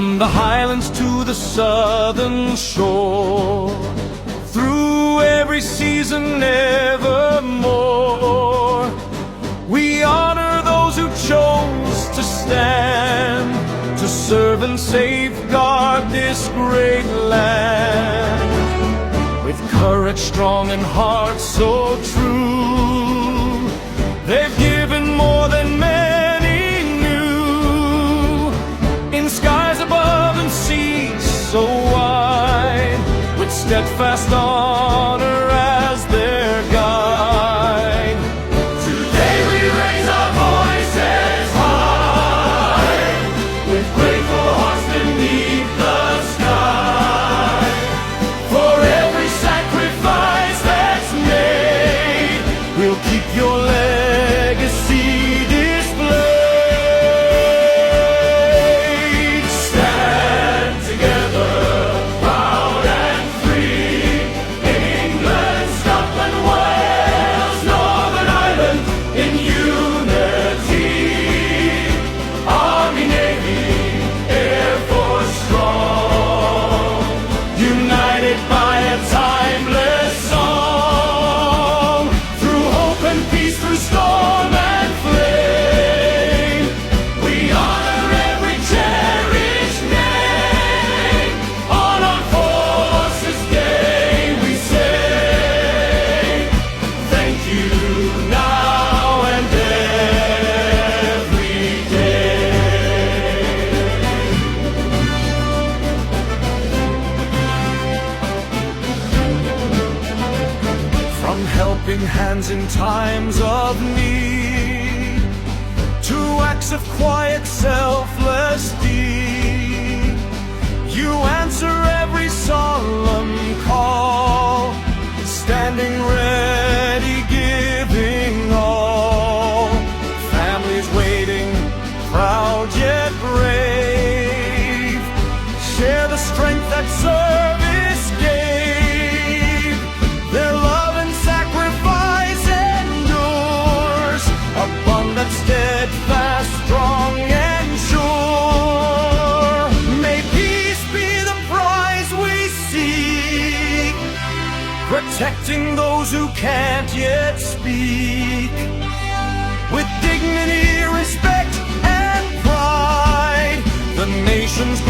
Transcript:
From the highlands to the southern shore, through every season evermore, we honor those who chose to stand, to serve and safeguard this great land. With courage strong and hearts so true, they've given more than many knew. In skies above and seas so wide, with steadfast honor as their guide. Today we raise our voices high, with grateful hearts beneath the sky, for every sacrifice that's made. We'll keep your legacy displayed. Stand together, proud and free, England, Scotland, Wales, Northern Ireland, in unity. Army, Navy, Air Force strong, united by a timeless song. Through hope and peace, through storm and flame, we honor every cherished name. On our Forces Day we say thank you now and every day. From helping hands in times of need, to acts of quiet, selfless deed, you answer every solemn call, standing ready, giving all. Families waiting, proud yet brave, share the strength that service gave. Their love and sacrifice endures, a bond that's steadfast, strong and sure. May peace be the prize we seek, protecting those who can't yet speak. With dignity, respect and pride, the nation's